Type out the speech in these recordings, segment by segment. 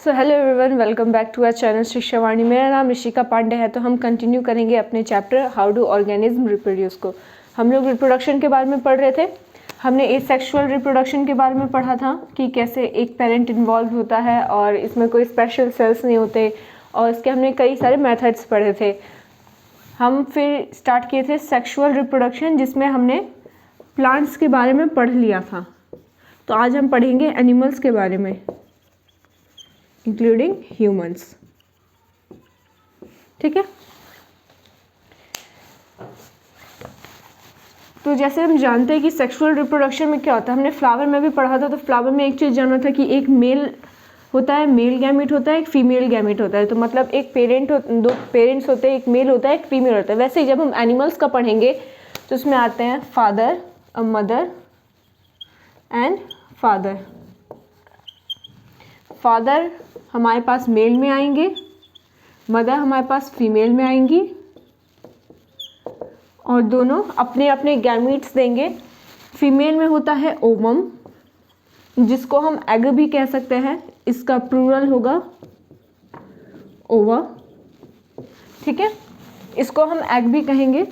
So hello everyone, welcome back to our channel Shikshavani. मेरा नाम ऋषिका पांडे है। तो हम कंटिन्यू करेंगे अपने chapter how do organism reproduce को। हम लोग रिप्रोडक्शन के बारे में पढ़ रहे थे। हमने एसेक्सुअल रिप्रोडक्शन के बारे में पढ़ा था कि कैसे एक पेरेंट इन्वॉल्व होता है और इसमें कोई स्पेशल सेल्स नहीं होते, और इसके हमने कई सारे मेथड्स पढ़े थे। हम फिर स्टार्ट किए थे सेक्सुअल रिप्रोडक्शन, जिसमें हमने प्लांट्स के बारे में पढ़ लिया था। तो आज हम पढ़ेंगे एनिमल्स के बारे में, इंक्लूडिंग ह्यूमंस। ठीक है। तो जैसे हम जानते हैं कि सेक्सुअल रिप्रोडक्शन में क्या होता है, हमने फ्लावर में भी पढ़ा था। तो फ्लावर में एक चीज़ जाना था कि एक मेल होता है, मेल गैमेट होता है, एक फीमेल गैमेट होता है। तो मतलब एक दो पेरेंट्स होते हैं, एक मेल होता है, एक फीमेल होता है। वैसे ही जब हम एनिमल्स का पढ़ेंगे तो उसमें आते हैं father, a mother and father. Father हमारे पास मेल में आएंगे, मदर हमारे पास फीमेल में आएंगी, और दोनों अपने अपने गैमीट्स देंगे। फीमेल में होता है ओवम, जिसको हम एग भी कह सकते हैं। इसका प्लूरल होगा ओवा। ठीक है, इसको हम एग भी कहेंगे।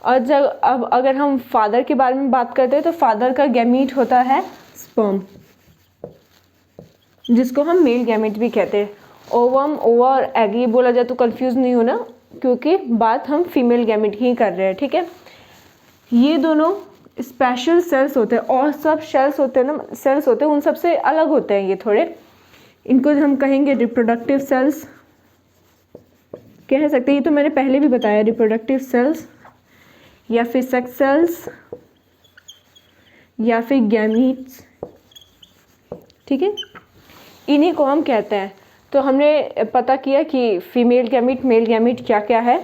और जब अब अगर हम फादर के बारे में बात करते हैं तो फादर का गैमीट होता है स्पर्म, जिसको हम मेल गैमेट भी कहते हैं। ओवम, ओवा और एग ये बोला जाए तो कंफ्यूज नहीं होना, क्योंकि बात हम फीमेल गैमेट की कर रहे हैं। ठीक है, ये दोनों स्पेशल सेल्स होते हैं, और सब सेल्स होते हैं ना, सेल्स होते हैं उन सबसे अलग होते हैं ये थोड़े। इनको हम कहेंगे रिप्रोडक्टिव सेल्स कह सकते हैं। ये तो मैंने पहले भी बताया, रिप्रोडक्टिव सेल्स या फिर सेक्स सेल्स या फिर गैमीट्स। ठीक है, इन्हीं को हम कहते हैं। तो हमने पता किया कि फीमेल गैमीट, मेल गैमीट क्या क्या है।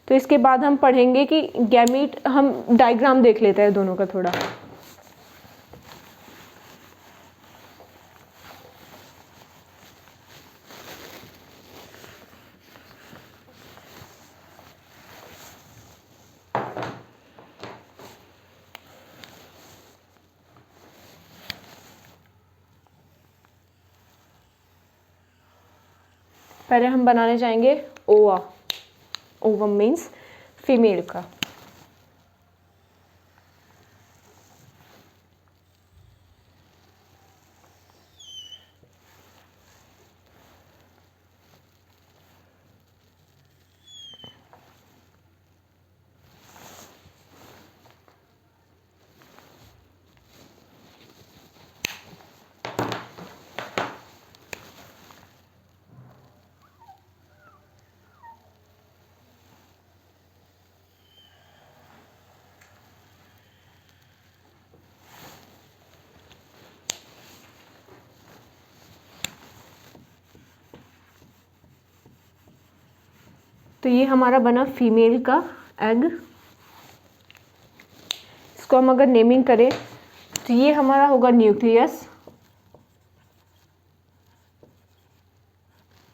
तो इसके बाद हम पढ़ेंगे कि गैमीट, हम डायग्राम देख लेते हैं दोनों का थोड़ा। पहले हम बनाने जाएंगे ओवा। ओवम मीन्स फीमेल का। तो ये हमारा बना फीमेल का एग। इसको हम अगर नेमिंग करें तो ये हमारा होगा न्यूक्लियस,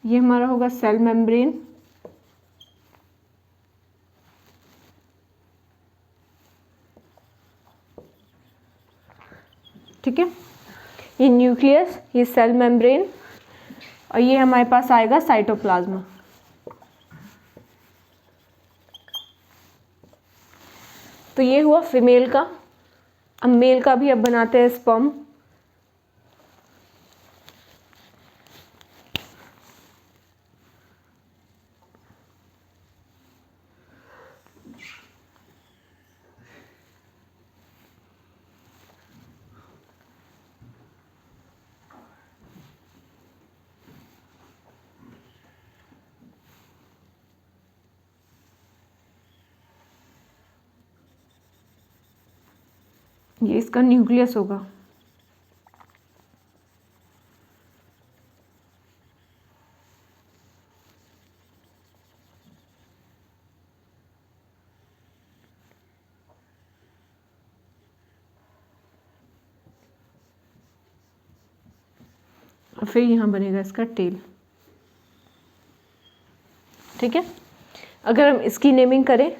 ये हमारा होगा सेल मेम्ब्रेन, ठीक है। ये न्यूक्लियस, ये सेल मेम्ब्रेन, और ये हमारे पास आएगा साइटोप्लाज्म। तो ये हुआ फीमेल का। अब मेल का भी अब बनाते हैं स्पर्म। ये इसका न्यूक्लियस होगा। और फिर यहाँ बनेगा इसका टेल। ठीक है, अगर हम इसकी नेमिंग करें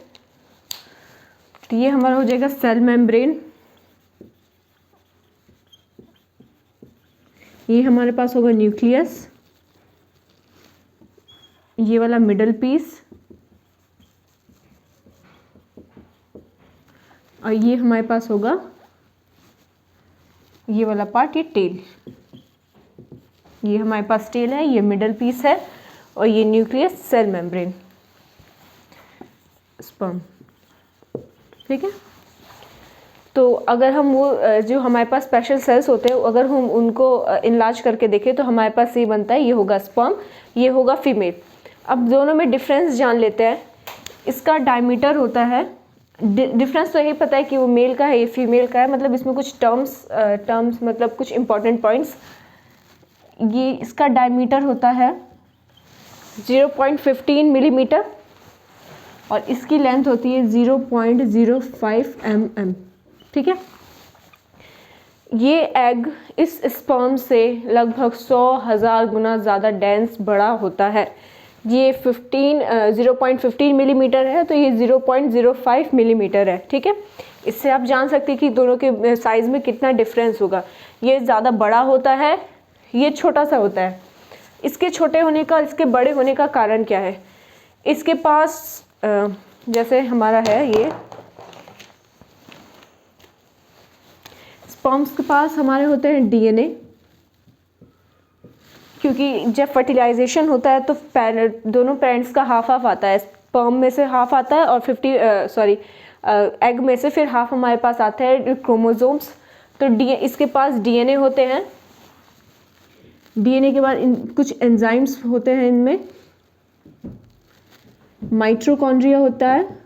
तो ये हमारा हो जाएगा सेल मेम्ब्रेन, ये हमारे पास होगा न्यूक्लियस, ये वाला मिडल पीस, और ये हमारे पास होगा ये वाला पार्ट, ये टेल। ये हमारे पास टेल है, ये मिडल पीस है, और ये न्यूक्लियस, सेल मेम्ब्रेन, स्पर्म। ठीक है। तो अगर हम वो जो हमारे पास स्पेशल सेल्स होते हैं, अगर हम उनको इनलार्ज करके देखें तो हमारे पास ये बनता है, ये होगा स्पर्म, ये होगा फीमेल। अब दोनों में डिफरेंस जान लेते हैं। इसका डायमीटर होता है, डिफरेंस तो यही पता है कि वो मेल का है, ये फीमेल का है, मतलब इसमें कुछ टर्म्स मतलब कुछ इंपॉर्टेंट पॉइंट्स। ये इसका डायमीटर होता है 0.15 मिलीमीटर, और इसकी लेंथ होती है 0.05 mm। ठीक है। ये एग इस स्पर्म से लगभग 100,000 गुना ज़्यादा डेंस बड़ा होता है। ये 0.15 मिलीमीटर है, तो ये 0.05 मिलीमीटर है। ठीक है। इससे आप जान सकते हैं कि दोनों के साइज़ में कितना डिफरेंस होगा। ये ज़्यादा बड़ा होता है, ये छोटा सा होता है। इसके छोटे होने का, इसके बड़े होने का कारण क्या है? इसके पास जैसे हमारा है ये स्पर्म्स के पास हमारे होते हैं डीएनए, क्योंकि जब फर्टिलाइजेशन होता है तो दोनों पेरेंट्स का हाफ हाफ आता है। स्पर्म में से हाफ आता है और एग में से फिर हाफ हमारे पास आता है क्रोमोसोम्स। तो इसके पास डीएनए होते हैं। डीएनए के बाद कुछ एंजाइम्स होते हैं, इनमें माइटोकॉन्ड्रिया होता है।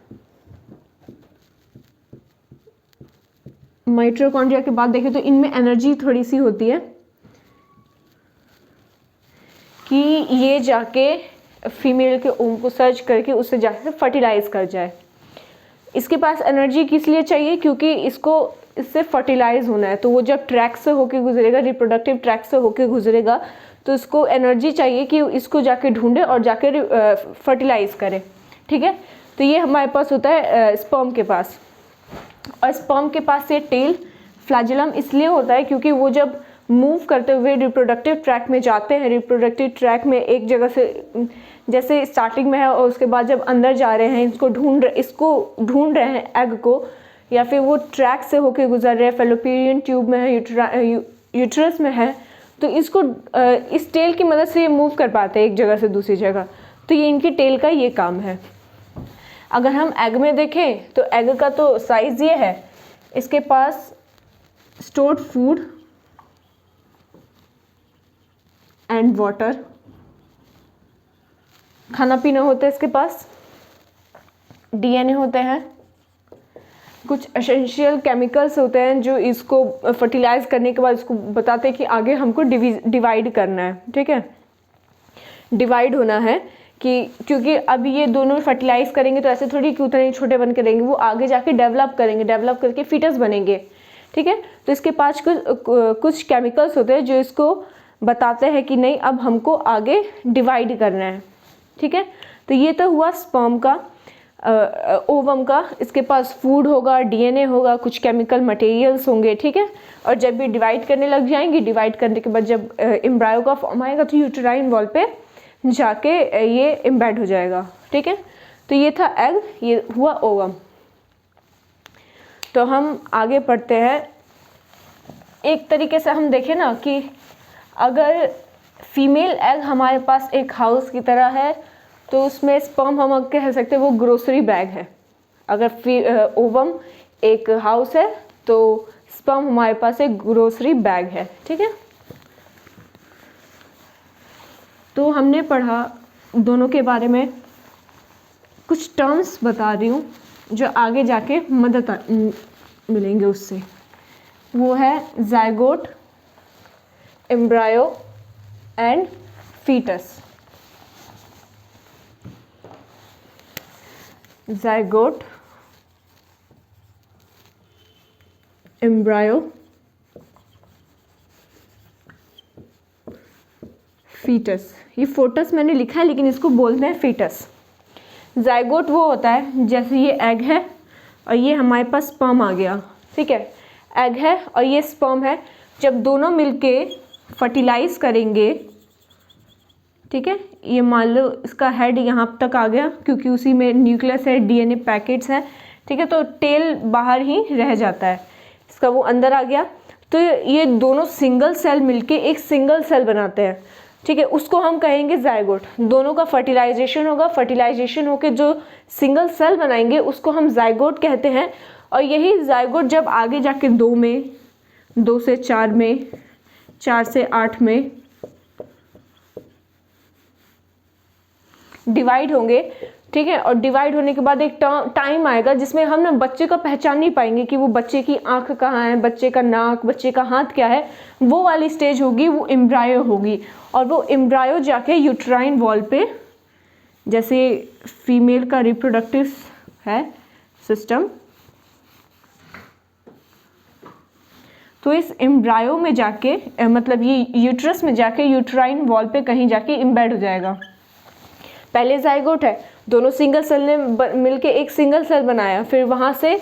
माइटोकॉन्ड्रिया के बाद देखें तो इनमें एनर्जी थोड़ी सी होती है कि ये जाके फीमेल के ओम को सर्च करके उससे जाके फर्टिलाइज कर जाए। इसके पास एनर्जी किस लिए चाहिए? क्योंकि इससे फर्टिलाइज होना है। तो वो जब ट्रैक से होके गुजरेगा, रिप्रोडक्टिव ट्रैक से होके गुजरेगा, तो इसको एनर्जी चाहिए कि इसको जाके ढूंढे और जाके फर्टिलाइज करे। ठीक है। तो ये हमारे पास होता है स्पर्म के पास। और स्पर्म के पास ये टेल फ्लैजेलम इसलिए होता है क्योंकि वो जब मूव करते हुए रिप्रोडक्टिव ट्रैक में जाते हैं, रिप्रोडक्टिव ट्रैक में एक जगह से जैसे स्टार्टिंग में है और उसके बाद जब अंदर जा रहे हैं, इसको ढूंढ रहे हैं एग को, या फिर वो ट्रैक से होके गुजर रहे हैं, फैलोपियन ट्यूब में है, यूट्रस में है, तो इसको इस टेल की मदद से ये मूव कर पाते हैं एक जगह से दूसरी जगह। तो ये इनकी टेल का ये काम है। अगर हम एग में देखें तो एग का तो साइज़ ये है, इसके पास स्टोर्ड फूड एंड वाटर, खाना पीना होता है इसके पास, डीएनए होते हैं, कुछ एसेंशियल केमिकल्स होते हैं जो इसको फर्टिलाइज करने के बाद इसको बताते हैं कि आगे हमको डिवाइड करना है। ठीक है। डिवाइड होना है कि क्योंकि अभी ये दोनों फर्टिलाइज करेंगे तो ऐसे थोड़ी कि उतने छोटे बन के रहेंगे, वो आगे जाके डेवलप करेंगे, डेवलप करके फीटस बनेंगे। ठीक है। तो इसके पास कुछ केमिकल्स होते हैं जो इसको बताते हैं कि नहीं, अब हमको आगे डिवाइड करना है। ठीक है। तो ये तो हुआ स्पर्म का, ओवम का। इसके पास फूड होगा, डीएनए होगा, कुछ केमिकल मटेरियल्स होंगे। ठीक है। और जब भी डिवाइड करने लग जाएंगी, डिवाइड करने के बाद जब एम्ब्रायो का फॉर्म आएगा तो यूटेराइन वॉल पे जाके ये एम्बेड हो जाएगा। ठीक है। तो ये था एग, ये हुआ ओवम। तो हम आगे पढ़ते हैं। एक तरीके से हम देखें ना कि अगर फीमेल एग हमारे पास एक हाउस की तरह है, तो उसमें स्पर्म हम कह सकते हैं वो ग्रोसरी बैग है। अगर ओवम एक हाउस है तो स्पर्म हमारे पास एक ग्रोसरी बैग है। ठीक है। तो हमने पढ़ा दोनों के बारे में, कुछ टर्म्स बता रही हूँ जो आगे जाके मदद मिलेंगे उससे। वो है zygote, embryo and fetus. Zygote, embryo, fetus. ये फोटस मैंने लिखा है लेकिन इसको बोलते हैं फीटस। ज़ायगोट वो होता है जैसे ये एग है और ये हमारे पास स्पर्म आ गया। ठीक है। एग है और ये स्पर्म है, जब दोनों मिलके फर्टिलाइज करेंगे, ठीक है, ये मान लो इसका हेड यहाँ तक आ गया क्योंकि उसी में न्यूक्लियस है, डीएनए पैकेट्स हैं, ठीक है, तो टेल बाहर ही रह जाता है, इसका वो अंदर आ गया। तो ये दोनों सिंगल सेल मिलके एक सिंगल सेल बनाते हैं, ठीक है, उसको हम कहेंगे जाइगोट। दोनों का फर्टिलाइजेशन होगा, फर्टिलाइजेशन होकर जो सिंगल सेल बनाएंगे उसको हम जाइगोट कहते हैं। और यही जाइगोट जब आगे जाके 2 में, 2 से 4 में, 4 से 8 में डिवाइड होंगे, ठीक है, और डिवाइड होने के बाद एक टाइम आएगा जिसमें हम ना बच्चे को पहचान नहीं पाएंगे कि वो बच्चे की आंख कहाँ है, बच्चे का नाक, बच्चे का हाथ क्या है। वो वाली स्टेज होगी, वो एम्ब्रायो होगी, और वो एम्ब्रायो जाके यूट्राइन वॉल पे, जैसे फीमेल का रिप्रोडक्टिव है सिस्टम, तो इस एम्ब्रायो में जाके मतलब ये यूट्रस में जाके यूट्राइन वॉल पे कहीं जाके इम्बेड हो जाएगा। पहले जाइगोट है, दोनों सिंगल सेल ने मिलके एक सिंगल सेल बनाया, फिर वहाँ से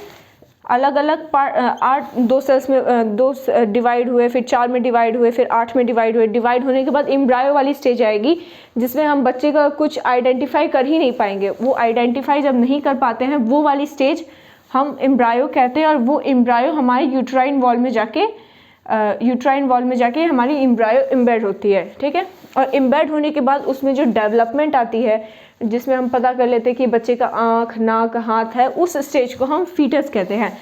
अलग अलग पार्ट 2 सेल्स में 2 डिवाइड हुए, फिर 4 में डिवाइड हुए, फिर 8 में डिवाइड हुए। डिवाइड होने के बाद एम्ब्रायो वाली स्टेज आएगी जिसमें हम बच्चे का कुछ आइडेंटिफाई कर ही नहीं पाएंगे। वो आइडेंटिफाई जब नहीं कर पाते हैं, वो वाली स्टेज हम एम्ब्रायो कहते हैं, और वो एम्ब्रायो हमारे यूट्राइन वॉल में जाके हमारी एम्ब्रायो एम्बेड होती है, ठीक है। और एम्बेड होने के बाद उसमें जो डेवलपमेंट आती है, जिसमें हम पता कर लेते हैं कि बच्चे का आँख, नाक, हाथ है, उस स्टेज को हम फीटस कहते हैं।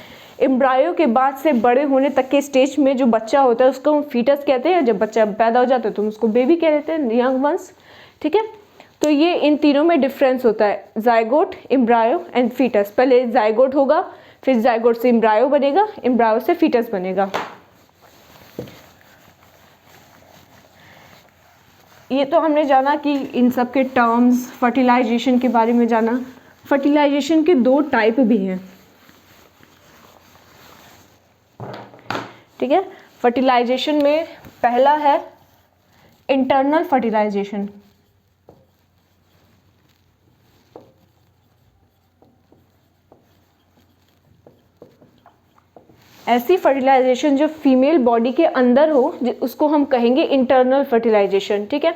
एम्ब्रायो के बाद से बड़े होने तक के स्टेज में जो बच्चा होता है उसको हम फीटस कहते हैं। जब बच्चा पैदा हो जाता है तो हम उसको बेबी कह देते हैं, यंग वंस, ठीक है। तो ये इन तीनों में डिफरेंस होता है, जाइगोट, एम्ब्रायो एंड फीटस। पहले जाइगोट होगा, फिर जाइगोट से एम्ब्रायो बनेगा, एम्ब्रायो से फीटस बनेगा। ये तो हमने जाना कि इन सब के टर्म्स, फर्टिलाइजेशन के बारे में जाना। फर्टिलाइजेशन के 2 टाइप भी हैं, ठीक है। फर्टिलाइजेशन में पहला है इंटरनल फर्टिलाइजेशन। ऐसी फर्टिलाइजेशन जो फीमेल बॉडी के अंदर हो, उसको हम कहेंगे इंटरनल फर्टिलाइजेशन, ठीक है।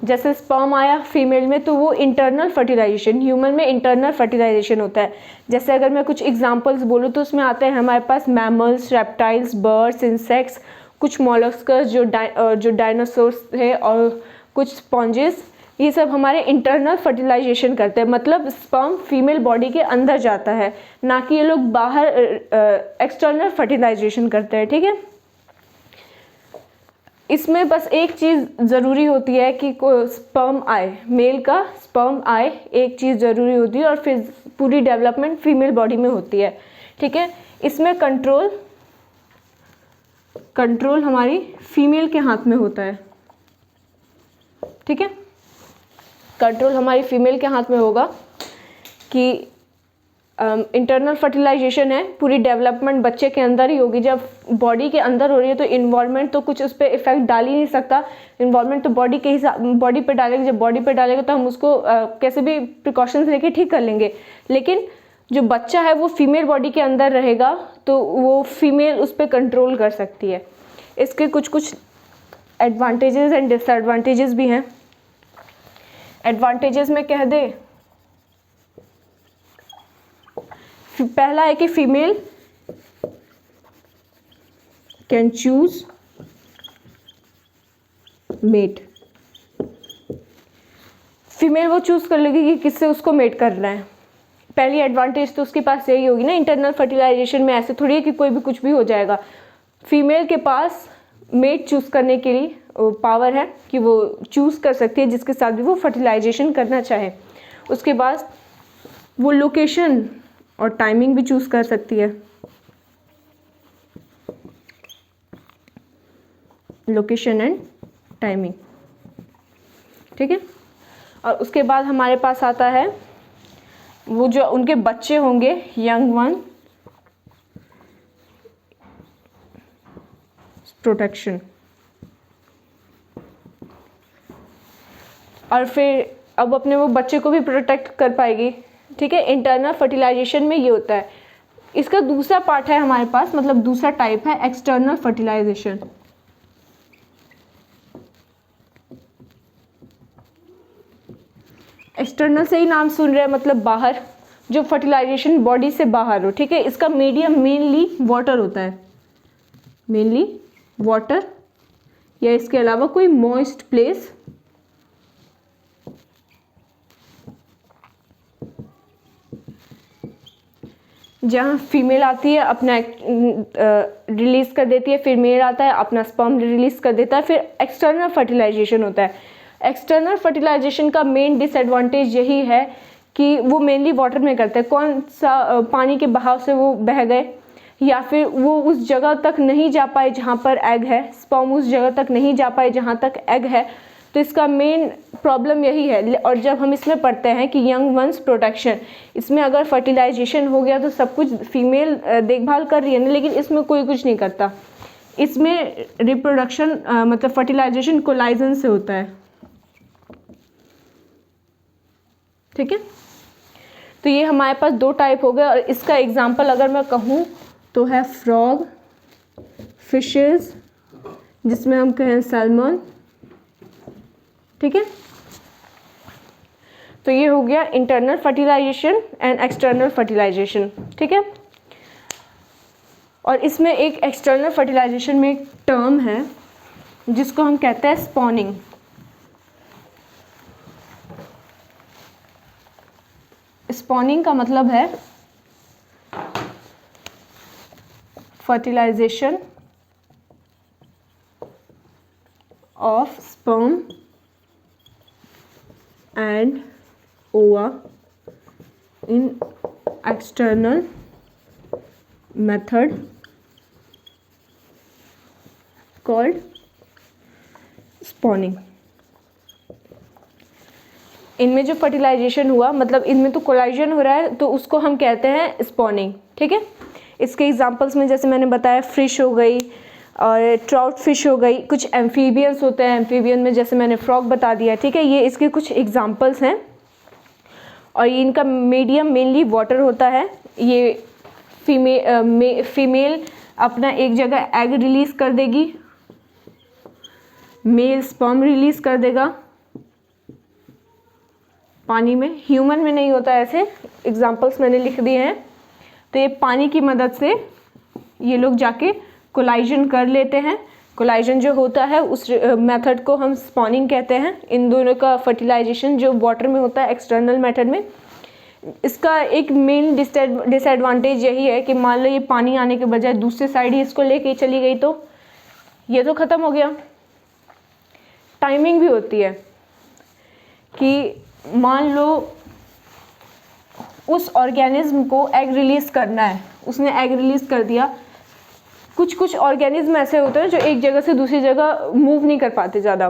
जैसे स्पर्म आया फीमेल में तो वो इंटरनल फर्टिलाइजेशन, ह्यूमन में इंटरनल फर्टिलाइजेशन होता है। जैसे अगर मैं कुछ एग्जांपल्स बोलूँ तो उसमें आते हैं हमारे पास मैमल्स, रेप्टाइल्स, बर्ड्स, इंसेक्ट्स, कुछ मोलस्कस जो डायनासोर्स है, और कुछ स्पॉन्जेस। ये सब हमारे इंटरनल फर्टिलाइजेशन करते हैं, मतलब स्पर्म फीमेल बॉडी के अंदर जाता है, ना कि ये लोग बाहर एक्सटर्नल फर्टिलाइजेशन करते हैं, ठीक है। इसमें बस एक चीज़ ज़रूरी होती है कि स्पर्म आए, मेल का स्पर्म आए, एक चीज़ ज़रूरी होती है, और फिर पूरी डेवलपमेंट फीमेल बॉडी में होती है, ठीक है। इसमें कंट्रोल हमारी फीमेल के हाथ में होता है, ठीक है। कंट्रोल हमारी फीमेल के हाथ में होगा कि इंटरनल फर्टिलाइजेशन है, पूरी डेवलपमेंट बच्चे के अंदर ही होगी। जब बॉडी के अंदर हो रही है तो इन्वायरमेंट तो कुछ उस पर इफेक्ट डाल ही नहीं सकता, इन्वायरमेंट तो बॉडी के हिसाब बॉडी पे डालेगा। जब बॉडी पे डालेगा तो हम उसको कैसे भी प्रिकॉशंस लेके ठीक कर लेंगे, लेकिन जो बच्चा है वो फीमेल बॉडी के अंदर रहेगा तो वो फीमेल उस पर कंट्रोल कर सकती है। इसके कुछ एडवांटेजेस एंड डिसएडवांटेजेस भी हैं। एडवांटेजेस में कह दे, पहला है कि female can choose mate. Female वो चूज कर लेगी कि किससे उसको मेट करना है। पहली एडवांटेज तो उसके पास यही होगी ना। इंटरनल फर्टिलाइजेशन में ऐसे थोड़ी है कि कोई भी कुछ भी हो जाएगा। फीमेल के पास मेट चूज करने के लिए पावर है कि वो चूज कर सकती है जिसके साथ भी वो फर्टिलाइजेशन करना चाहे। उसके बाद वो लोकेशन और टाइमिंग भी चूज कर सकती है, लोकेशन एंड टाइमिंग, ठीक है। और उसके बाद हमारे पास आता है वो जो उनके बच्चे होंगे यंग वन, प्रोटेक्शन। और फिर अब अपने वो बच्चे को भी प्रोटेक्ट कर पाएगी, ठीक है। इंटरनल फर्टिलाइजेशन में ये होता है। इसका दूसरा पार्ट है हमारे पास, मतलब दूसरा टाइप है एक्सटर्नल फर्टिलाइजेशन। एक्सटर्नल से ही नाम सुन रहे हैं, मतलब बाहर, जो फर्टिलाइजेशन बॉडी से बाहर हो, ठीक है। इसका मीडियम मेनली वाटर होता है, मेनली वाटर, या इसके अलावा कोई मॉइस्ट प्लेस जहाँ फीमेल आती है अपना रिलीज कर देती है, फिर मेल आता है अपना स्पर्म रिलीज कर देता है, फिर एक्सटर्नल फर्टिलाइजेशन होता है। एक्सटर्नल फर्टिलाइजेशन का मेन डिसएडवांटेज यही है कि वो मेनली वाटर में करता है। कौन सा पानी के बहाव से वो बह गए, या फिर वो उस जगह तक नहीं जा पाए जहाँ पर एग है, स्पर्म उस जगह तक नहीं जा पाए जहाँ तक एग है, तो इसका मेन प्रॉब्लम यही है। और जब हम इसमें पढ़ते हैं कि यंग वंस प्रोटेक्शन, इसमें अगर फर्टिलाइजेशन हो गया तो सब कुछ फीमेल देखभाल कर रही है ना, लेकिन इसमें कोई कुछ नहीं करता। इसमें रिप्रोडक्शन मतलब फर्टिलाइजेशन कोलाइजन से होता है, ठीक है। तो ये हमारे पास दो टाइप हो गए, और इसका एग्जांपल अगर मैं कहूँ तो है फ्रॉग, फिशेस, जिसमें हम कहें सैल्मन, ठीक है। तो ये हो गया internal fertilization and external fertilization, ठीक है। और इसमें एक एक्सटर्नल फर्टिलाइजेशन में एक टर्म है जिसको हम कहते हैं स्पॉनिंग। स्पॉनिंग का मतलब है fertilization of sperm and ova in external method called spawning। इनमें जो फर्टिलाइजेशन हुआ, मतलब इनमें तो कोलाइजन हो रहा है, तो उसको हम कहते हैं स्पॉनिंग, ठीक है। इसके एग्जांपल्स में जैसे मैंने बताया फिश हो गई और ट्राउट फिश हो गई, कुछ एम्फीबियंस होते हैं, एम्फीबियन में जैसे मैंने फ्रॉग बता दिया, ठीक है। ये इसके कुछ एग्जांपल्स हैं, और ये इनका मीडियम मेनली वाटर होता है। ये फीमेल अपना एक जगह एग रिलीज कर देगी, मेल स्पर्म रिलीज कर देगा पानी में। ह्यूमन में नहीं होता ऐसे, एग्जांपल्स मैंने लिख दिए हैं। तो ये पानी की मदद से ये लोग जाके कोलाइजन कर लेते हैं। कोलाइजन जो होता है उस मेथड को हम स्पॉनिंग कहते हैं। इन दोनों का फर्टिलाइजेशन जो वाटर में होता है एक्सटर्नल मेथड में, इसका एक मेन डिसएडवांटेज यही है कि मान लो ये पानी आने के बजाय दूसरे साइड ही इसको लेके चली गई तो ये तो ख़त्म हो गया। टाइमिंग भी होती है कि मान लो उस ऑर्गेनिज्म को एग रिलीज़ करना है, उसने एग रिलीज़ कर दिया। कुछ कुछ ऑर्गेनिज्म ऐसे होते हैं जो एक जगह से दूसरी जगह मूव नहीं कर पाते, ज़्यादा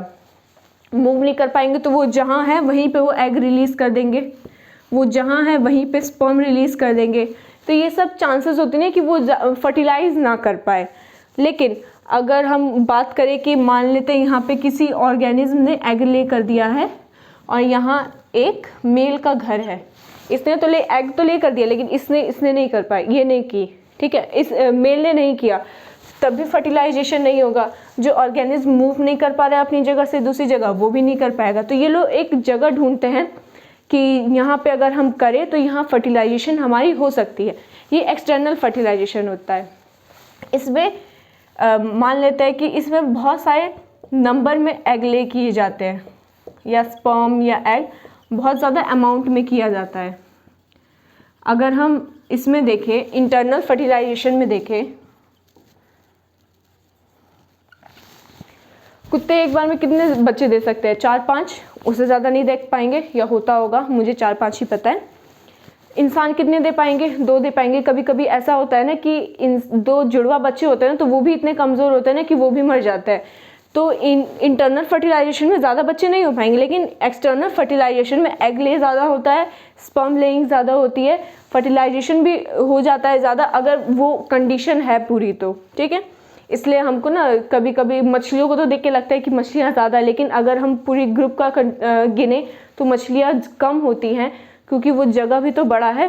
मूव नहीं कर पाएंगे, तो वो जहाँ है वहीं पे वो एग रिलीज़ कर देंगे, वो जहाँ है वहीं पे स्पर्म रिलीज़ कर देंगे। तो ये सब चांसेस होते हैं कि वो फर्टिलाइज ना कर पाए। लेकिन अगर हम बात करें कि मान लेते हैं यहाँ पे किसी ऑर्गेनिज्म ने एग ले कर दिया है और यहाँ एक मेल का घर है, इसने तो एग तो ले कर दिया, लेकिन इसने नहीं कर पाई, ये नहीं की, ठीक है, इस मेल ने नहीं किया, तब भी फर्टिलाइजेशन नहीं होगा। जो ऑर्गेनिज्म मूव नहीं कर पा रहा है अपनी जगह से दूसरी जगह, वो भी नहीं कर पाएगा। तो ये लोग एक जगह ढूंढते हैं कि यहाँ पे अगर हम करें तो यहाँ फर्टिलाइजेशन हमारी हो सकती है। ये एक्सटर्नल फर्टिलाइजेशन होता है। इसमें मान लेते हैं कि इसमें बहुत सारे नंबर में एग ले किए जाते हैं, या स्पर्म या एग बहुत ज़्यादा अमाउंट में किया जाता है। अगर हम इसमें देखें, इंटरनल फर्टिलाइजेशन में देखें, कुत्ते एक बार में कितने बच्चे दे सकते हैं? 4-5, उससे ज़्यादा नहीं दे पाएंगे, या होता होगा, मुझे 4-5 ही पता है। इंसान कितने दे पाएंगे? 2 दे पाएंगे। कभी कभी ऐसा होता है ना कि इन 2 जुड़वा बच्चे होते हैं तो वो भी इतने कमज़ोर होते हैं ना कि वो भी मर जाता है। तो इंटरनल फर्टिलाइजेशन में ज़्यादा बच्चे नहीं हो पाएंगे, लेकिन एक्सटर्नल फर्टिलाइजेशन में एग ले ज़्यादा होता है, स्पर्म लेइंग ज़्यादा होती है, फर्टिलाइजेशन भी हो जाता है ज़्यादा, अगर वो कंडीशन है पूरी तो, ठीक है। इसलिए हमको ना कभी कभी मछलियों को तो देख के लगता है कि मछलियाँ ज़्यादा, लेकिन अगर हम पूरी ग्रुप का गिने तो मछलियाँ कम होती हैं, क्योंकि वो जगह भी तो बड़ा है।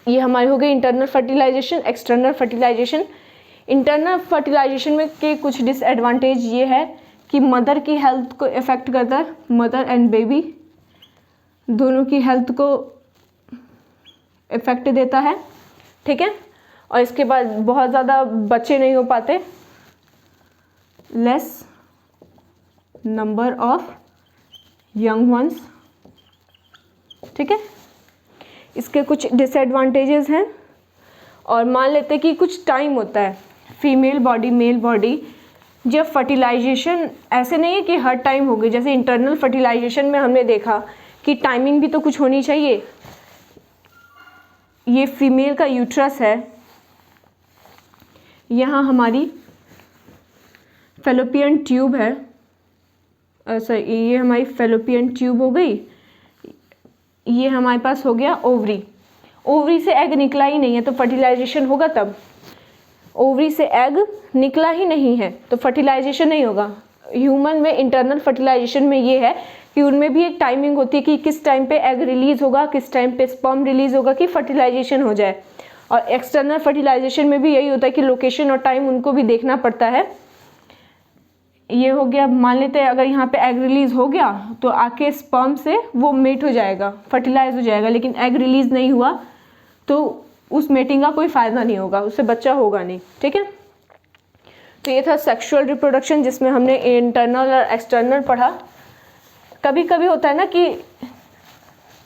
ये हमारी हो गई internal fertilization. External fertilization, internal fertilization में के कुछ डिसएडवांटेज ये है कि मदर की हेल्थ को इफ़ेक्ट करता है, मदर एंड बेबी। दोनों की हेल्थ को इफ़ेक्ट देता है, ठीक है। और इसके बाद बहुत ज़्यादा बच्चे नहीं हो पाते, less number of young ones, ठीक है। इसके कुछ डिसएडवांटेजेस हैं। और मान लेते हैं कि कुछ टाइम होता है, फीमेल बॉडी मेल बॉडी, जब फर्टिलाइजेशन ऐसे नहीं है कि हर टाइम होगी, जैसे इंटरनल फर्टिलाइजेशन में हमने देखा कि टाइमिंग भी तो कुछ होनी चाहिए। ये फीमेल का यूट्रस है, यहाँ हमारी फेलोपियन ट्यूब है, ये हमारी फेलोपियन ट्यूब हो गई, ये हमारे पास हो गया ओवरी। ओवरी से एग निकला ही नहीं है तो फर्टिलाइजेशन होगा तब। ओवरी से एग निकला ही नहीं है तो फर्टिलाइजेशन नहीं होगा। ह्यूमन में इंटरनल फर्टिलाइजेशन में ये है कि उनमें भी एक टाइमिंग होती है कि किस टाइम पे एग रिलीज होगा, किस टाइम पे स्पर्म रिलीज होगा कि फर्टिलाइजेशन हो जाए। और एक्सटर्नल फर्टिलाइजेशन में भी यही होता है कि लोकेशन और टाइम उनको भी देखना पड़ता है। ये हो गया, मान लेते हैं अगर यहाँ पे एग रिलीज हो गया तो आके स्पर्म से वो मेट हो जाएगा, फर्टिलाइज हो जाएगा, लेकिन एग रिलीज नहीं हुआ तो उस मेटिंग का कोई फ़ायदा नहीं होगा, उससे बच्चा होगा नहीं, ठीक है। तो ये था सेक्सुअल रिप्रोडक्शन, जिसमें हमने इंटरनल और एक्सटर्नल पढ़ा। कभी कभी होता है ना कि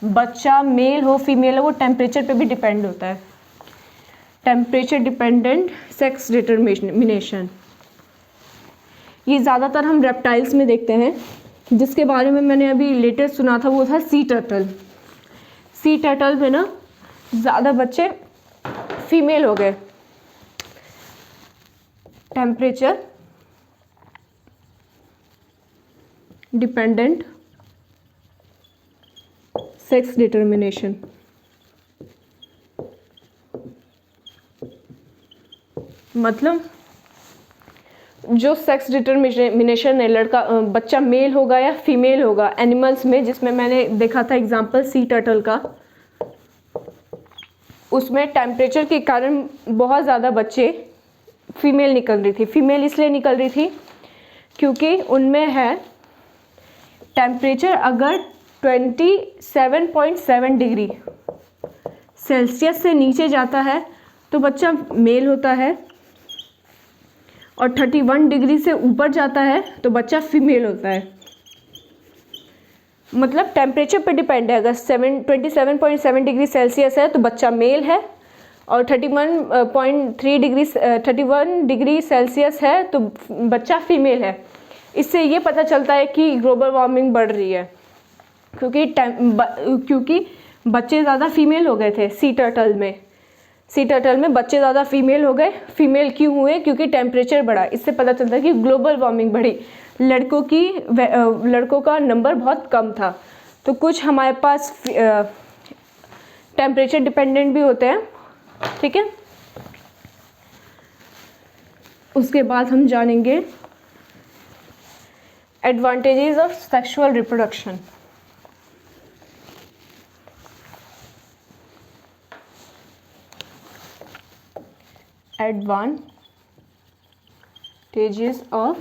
बच्चा मेल हो फीमेल हो, वो टेम्परेचर पे भी डिपेंड होता है। टेम्परेचर डिपेंडेंट सेक्स डिटर्मिनेशन, ये ज़्यादातर हम रेप्टाइल्स में देखते हैं। जिसके बारे में मैंने अभी लेटेस्ट सुना था वो था सी टर्टल। सी टर्टल में ना ज़्यादा बच्चे फीमेल हो गए। टेम्परेचर डिपेंडेंट सेक्स डिटर्मिनेशन, मतलब जो सेक्स डिटर्मिनेशन है, लड़का बच्चा मेल होगा या फीमेल होगा एनिमल्स में, जिसमें मैंने देखा था एग्जांपल सी टर्टल का, उसमें टेम्परेचर के कारण बहुत ज़्यादा बच्चे फीमेल निकल रही थी। फीमेल इसलिए निकल रही थी क्योंकि उनमें है टेम्परेचर अगर 27.7 डिग्री सेल्सियस से नीचे जाता है तो बच्चा मेल होता है, और 31 डिग्री से ऊपर जाता है तो बच्चा फीमेल होता है। मतलब टेम्परेचर पे डिपेंड है। अगर 27.7 डिग्री सेल्सियस है तो बच्चा मेल है, और 31 डिग्री सेल्सियस है तो बच्चा फीमेल है। इससे ये पता चलता है कि ग्लोबल वार्मिंग बढ़ रही है, क्योंकि बच्चे ज़्यादा फीमेल हो गए थे सी टर्टल में। सी टर्टल में बच्चे ज़्यादा फीमेल हो गए। फीमेल क्यों हुए? क्योंकि टेम्परेचर बढ़ा। इससे पता चलता है कि ग्लोबल वार्मिंग बढ़ी। लड़कों का नंबर बहुत कम था। तो कुछ हमारे पास टेम्परेचर डिपेंडेंट भी होते हैं, ठीक है। उसके बाद हम जानेंगे advantages of sexual reproduction. Advantages of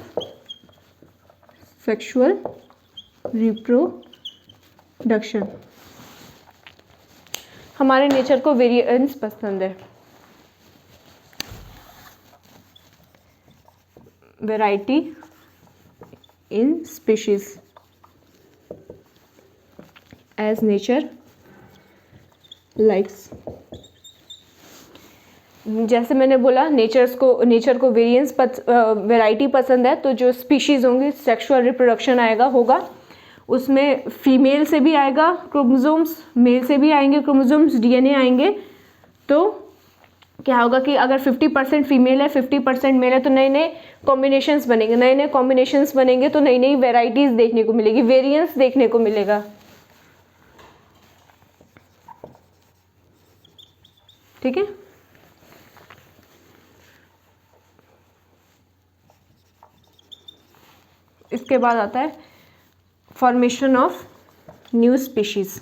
sexual reproduction. हमारे नेचर को वेरिएंस पसंद है, variety in species as nature likes. जैसे मैंने बोला नेचर को वैरायटी पसंद है, तो जो स्पीशीज़ होंगी सेक्सुअल रिप्रोडक्शन होगा उसमें फीमेल से भी आएगा क्रोमोसोम्स, मेल से भी आएंगे क्रोमोसोम्स, डीएनए आएंगे। तो क्या होगा कि अगर 50% फीमेल है 50% मेल है तो नए नए कॉम्बिनेशंस बनेंगे। नए नए कॉम्बिनेशंस बनेंगे तो नई नई वेराइटीज़ देखने को मिलेगी, वेरिएंस देखने को मिलेगा, ठीक है। इसके बाद आता है फॉर्मेशन ऑफ न्यू स्पीशीज।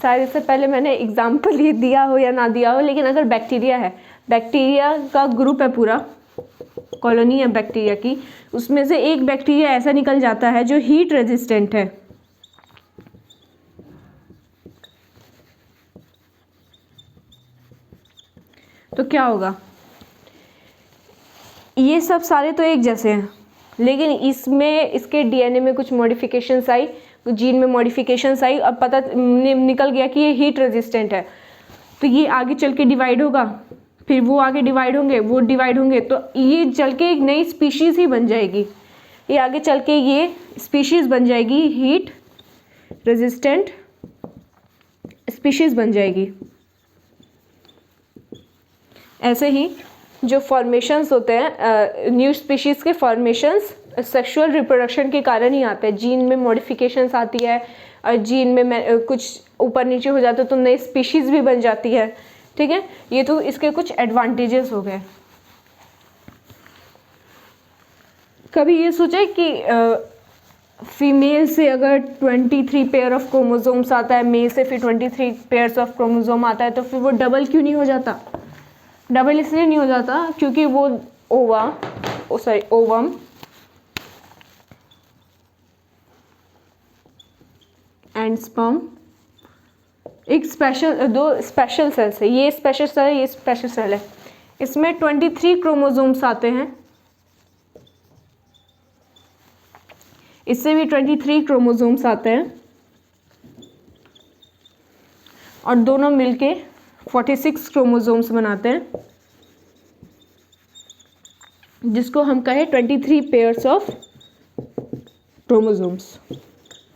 शायद इससे पहले मैंने एग्जाम्पल ये दिया हो या ना दिया हो, लेकिन अगर बैक्टीरिया है, बैक्टीरिया का ग्रुप है पूरा, कॉलोनी है बैक्टीरिया की, उसमें से एक बैक्टीरिया ऐसा निकल जाता है जो हीट रेजिस्टेंट है। तो क्या होगा, ये सब सारे तो एक जैसे हैं, लेकिन इसमें इसके डीएनए में कुछ मॉडिफिकेशंस आई, जीन में मॉडिफिकेशंस आई, अब पता निकल गया कि ये हीट रेजिस्टेंट है। तो ये आगे चल के डिवाइड होगा, फिर वो आगे डिवाइड होंगे, वो डिवाइड होंगे, तो ये चल के एक नई स्पीशीज़ ही बन जाएगी। ये आगे चल के ये स्पीशीज़ बन जाएगी, हीट रेजिस्टेंट स्पीशीज़ बन जाएगी। ऐसे ही जो फॉर्मेशंस होते हैं, न्यू स्पीशीज़ के फॉर्मेशंस सेक्सुअल रिप्रोडक्शन के कारण ही आते हैं। जीन में मॉडिफिकेशंस आती है, और जीन में कुछ ऊपर नीचे हो जाता है तो नई स्पीशीज़ भी बन जाती है। ठीक है, ये तो इसके कुछ एडवांटेजेस हो गए। कभी ये सोचा है कि फीमेल से अगर 23 पेयर ऑफ क्रोमोसोम्स आता है, मेल से फिर 23 पेयर्स ऑफ क्रोमोसोम आता है, तो फिर वो डबल क्यों नहीं हो जाता? डबल इसलिए नहीं हो जाता क्योंकि वो ओवम एंड स्पर्म एक दो स्पेशल सेल्स है, ये स्पेशल सेल है, ये स्पेशल सेल है। इसमें 23 क्रोमोसोम्स आते हैं, इससे भी 23 क्रोमोसोम्स आते हैं, और दोनों मिलके 46 क्रोमोसोम्स बनाते हैं, जिसको हम कहें 23 पेयर्स ऑफ क्रोमोसोम्स।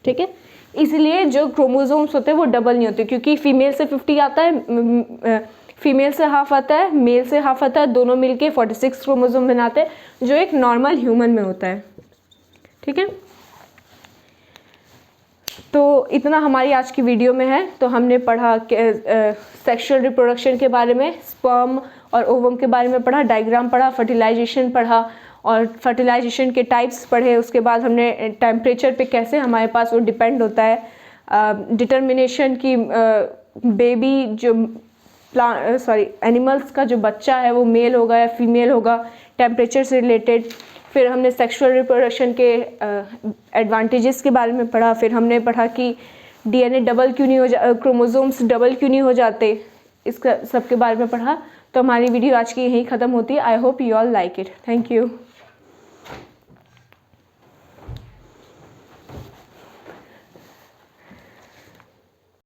ठीक है, इसलिए जो क्रोमोसोम्स होते हैं वो डबल नहीं होते, क्योंकि फीमेल से 50 आता है, फीमेल से हाफ आता है, मेल से हाफ आता है, दोनों मिलके 46 क्रोमोसोम बनाते हैं, जो एक नॉर्मल ह्यूमन में होता है। ठीक है, तो इतना हमारी आज की वीडियो में है। तो हमने पढ़ा सेक्सुअल रिप्रोडक्शन के बारे में, स्पर्म और ओवम के बारे में पढ़ा, डायग्राम पढ़ा, फर्टिलाइजेशन पढ़ा और फर्टिलाइजेशन के टाइप्स पढ़े। उसके बाद हमने टेम्परेचर पे कैसे हमारे पास वो डिपेंड होता है, डिटर्मिनेशन की बेबी जो एनिमल्स का जो बच्चा है वो मेल होगा या फीमेल होगा, टेम्परेचर से रिलेटेड। फिर हमने सेक्सुअल रिप्रोडक्शन के एडवांटेजेस के बारे में पढ़ा। फिर हमने पढ़ा कि डीएनए डबल क्यों नहीं हो क्रोमोसोम्स डबल क्यों नहीं हो जाते, इसका सब के बारे में पढ़ा। तो हमारी वीडियो आज की यहीं ख़त्म होती है। I hope you all like it. Thank you.